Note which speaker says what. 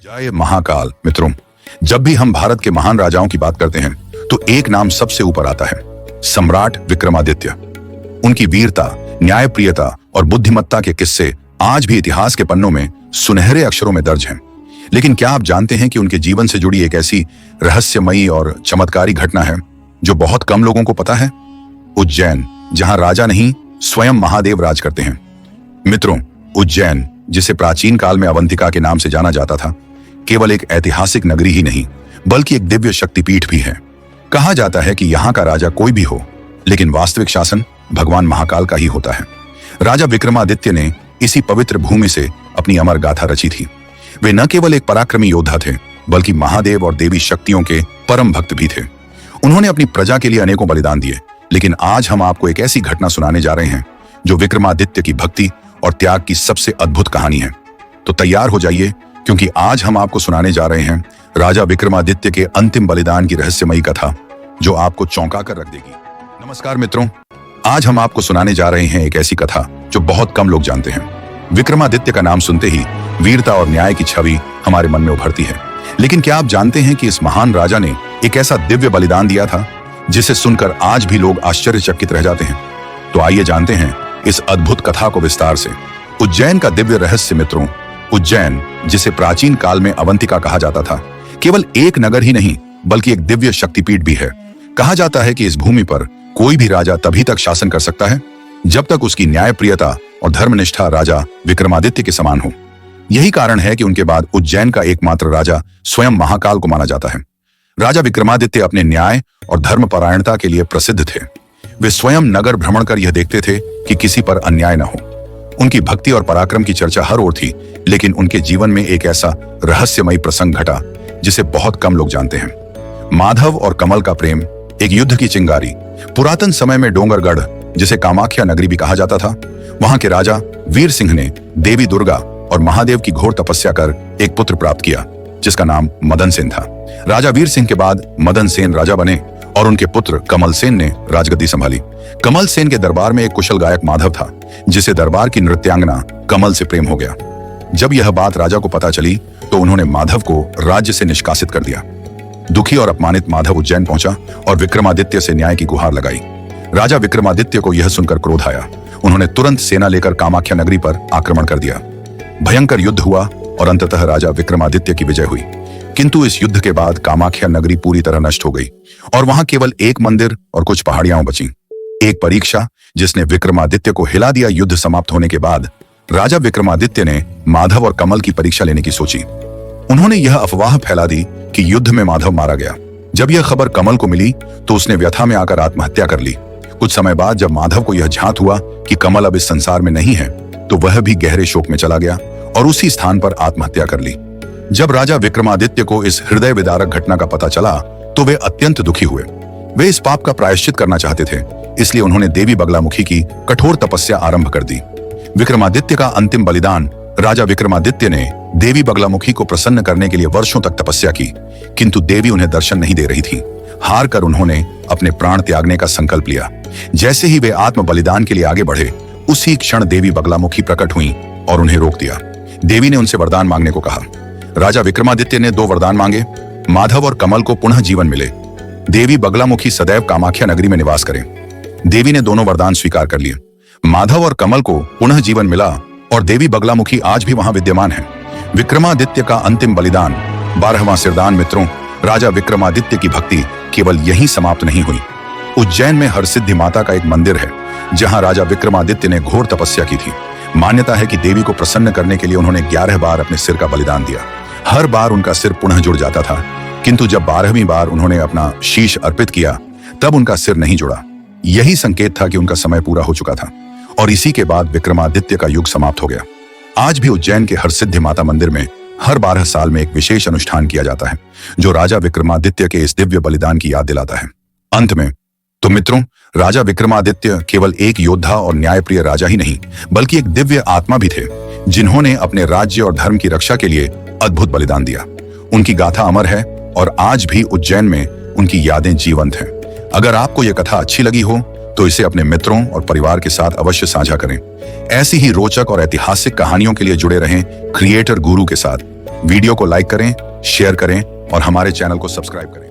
Speaker 1: जय महाकाल। मित्रों, जब भी हम भारत के महान राजाओं की बात करते हैं तो एक नाम सबसे ऊपर आता है, सम्राट विक्रमादित्य। उनकी वीरता, न्यायप्रियता और बुद्धिमत्ता के किस्से आज भी इतिहास के पन्नों में सुनहरे अक्षरों में दर्ज हैं। लेकिन क्या आप जानते हैं कि उनके जीवन से जुड़ी एक ऐसी रहस्यमयी और चमत्कारी घटना है जो बहुत कम लोगों को पता है? उज्जैन, जहां राजा नहीं स्वयं महादेव राज करते हैं। मित्रों, उज्जैन, जिसे प्राचीन काल में अवंतिका के नाम से जाना जाता था, केवल एक ऐतिहासिक नगरी ही नहीं बल्कि एक दिव्य शक्तिपीठ भी है। कहा जाता है कि यहाँ का राजा कोई भी हो, लेकिन वास्तविक शासन भगवान महाकाल का ही होता है। राजा विक्रमादित्य ने इसी पवित्र भूमि से अपनी अमर गाथा रची थी। वे न केवल एक पराक्रमी योद्धा थे बल्कि महादेव और देवी शक्तियों के परम भक्त भी थे। उन्होंने अपनी प्रजा के लिए अनेकों बलिदान दिए। लेकिन आज हम आपको एक ऐसी घटना सुनाने जा रहे हैं जो विक्रमादित्य की भक्ति और त्याग की सबसे अद्भुत कहानी है। तो तैयार हो जाइए, क्योंकि आज हम आपको सुनाने जा रहे हैं राजा विक्रमादित्य के अंतिम बलिदान की रहस्यमयी कथा जो आपको चौंका कर रख देगी। नमस्कार मित्रों, आज हम आपको सुनाने जा रहे हैं एक ऐसी कथा जो बहुत कम लोग जानते हैं। विक्रमादित्य का नाम सुनते ही वीरता और न्याय की छवि हमारे मन में उभरती है। लेकिन क्या आप जानते हैं कि इस महान राजा ने एक ऐसा दिव्य बलिदान दिया था जिसे सुनकर आज भी लोग आश्चर्यचकित रह जाते हैं? तो आइए जानते हैं इस अद्भुत कथा को विस्तार से। उज्जैन का दिव्य रहस्य। मित्रों, उज्जैन, जिसे प्राचीन काल में अवंतिका कहा जाता था, केवल एक नगर ही नहीं बल्कि एक दिव्य शक्तिपीठ भी है। कहा जाता है कि इस भूमि पर कोई भी राजा तभी तक शासन कर सकता है जब तक उसकी न्यायप्रियता और धर्मनिष्ठा राजा विक्रमादित्य के समान हो। यही कारण है कि उनके बाद उज्जैन का एकमात्र राजा स्वयं महाकाल को माना जाता है। राजा विक्रमादित्य अपने न्याय और धर्मपरायणता के लिए प्रसिद्ध थे। वे स्वयं नगर भ्रमण कर यह देखते थे कि किसी पर अन्याय न हो। उनकी भक्ति और पराक्रम की चर्चा हर ओर थी, लेकिन उनके जीवन में एक ऐसा रहस्यमयी प्रसंग घटा जिसे बहुत कम लोग जानते हैं। माधव और कमल का प्रेम, एक युद्ध की चिंगारी। पुरातन समय में डोंगरगढ़, जिसे कामाख्या नगरी भी कहा जाता था, वहां के राजा वीर सिंह ने देवी दुर्गा और महादेव की घोर तपस्या कर एक पुत्र प्राप्त किया जिसका नाम मदन सेन था। राजा वीर सिंह के बाद मदन सेन राजा बने और उनके पुत्र कमल सेन ने राजगद्दी संभाली। कमल सेन के दरबार में एक कुशल गायक माधव था जिसे दरबार की नृत्यांगना कमल से प्रेम हो गया। जब यह बात राजा को पता चली तो उन्होंने माधव को राज्य से निष्कासित कर दिया। दुखी और अपमानित माधव उज्जैन पहुंचा और विक्रमादित्य से न्याय की गुहार लगाई। राजा विक्रमादित्य को यह सुनकर क्रोध आया। उन्होंने तुरंत सेना लेकर कामाख्या नगरी पर आक्रमण कर दिया। भयंकर युद्ध हुआ और अंततः राजा विक्रमादित्य की विजय हुई। किंतु इस युद्ध के बाद कामाख्या नगरी पूरी तरह नष्ट हो गई और वहां केवल एक मंदिर और कुछ पहाड़ियां बची। एक परीक्षा जिसने विक्रमादित्य को हिला दिया। युद्ध समाप्त होने के बाद राजा विक्रमादित्य ने माधव और कमल की परीक्षा लेने की सोची। उन्होंने यह अफवाह फैला दी कि युद्ध में माधव मारा गया। जब यह खबर कमल को मिली तो उसने व्यथा में आकर आत्महत्या कर ली। कुछ समय बाद जब माधव को यह झांत हुआ कि कमल अब इस संसार में नहीं है, तो वह भी गहरे शोक में चला गया और उसी स्थान पर आत्महत्या कर ली। जब राजा विक्रमादित्य को इस हृदय विदारक घटना का पता चला तो वे अत्यंत दुखी हुए। वे इस पाप का प्रायश्चित करना चाहते थे, इसलिए उन्होंने देवी बगलामुखी की कठोर तपस्या आरंभ कर दी। विक्रमादित्य का अंतिम बलिदान। राजा विक्रमादित्य ने देवी बगलामुखी को प्रसन्न करने के लिए वर्षों तक तपस्या की, किंतु देवी उन्हें दर्शन नहीं दे रही थी। हार कर उन्होंने अपने प्राण त्यागने का संकल्प लिया। जैसे ही वे आत्म बलिदान के लिए आगे बढ़े, उसी क्षण देवी बगलामुखी प्रकट हुई और उन्हें रोक दिया। देवी ने उनसे वरदान मांगने को कहा। राजा विक्रमादित्य ने 2 वरदान मांगे। माधव और कमल को पुनः जीवन मिले। देवी बगलामुखी सदैव कामाख्या नगरी में निवास करें। देवी ने दोनों वरदान स्वीकार कर लिए। माधव और कमल को पुनः जीवन मिला और देवी बगलामुखी आज भी वहां विद्यमान है। विक्रमादित्य का अंतिम बलिदान, 12वां सिरदान। मित्रों, राजा विक्रमादित्य की भक्ति केवल यहीं समाप्त नहीं हुई। उज्जैन में हरसिद्धि माता का एक मंदिर है जहां राजा विक्रमादित्य ने घोर तपस्या की थी। मान्यता है कि देवी को प्रसन्न करने के लिए उन्होंने 11 बार अपने सिर का बलिदान दिया। हर बार उनका सिर पुनः जुड़ जाता था, किंतु जब 12वीं बार उन्होंने अपना शीश अर्पित किया तब उनका सिर नहीं जुड़ा। यही संकेत था कि उनका समय पूरा हो चुका था और इसी के बाद विक्रमादित्य का युग समाप्त हो गया। आज भी उज्जैन के हरसिद्धि माता मंदिर में हर 12 साल में एक विशेष अनुष्ठान किया जाता है जो राजा विक्रमादित्य के इस दिव्य बलिदान की याद दिलाता है। अंत में तो मित्रों, राजा विक्रमादित्य केवल एक योद्धा और न्यायप्रिय राजा ही नहीं बल्कि एक दिव्य आत्मा भी थे जिन्होंने अपने राज्य और धर्म की रक्षा के लिए अद्भुत बलिदान दिया। उनकी गाथा अमर है और आज भी उज्जैन में उनकी यादें जीवंत हैं। अगर आपको यह कथा अच्छी लगी हो तो इसे अपने मित्रों और परिवार के साथ अवश्य साझा करें। ऐसी ही रोचक और ऐतिहासिक कहानियों के लिए जुड़े रहें क्रिएटर गुरु के साथ। वीडियो को लाइक करें, शेयर करें और हमारे चैनल को सब्सक्राइब करें।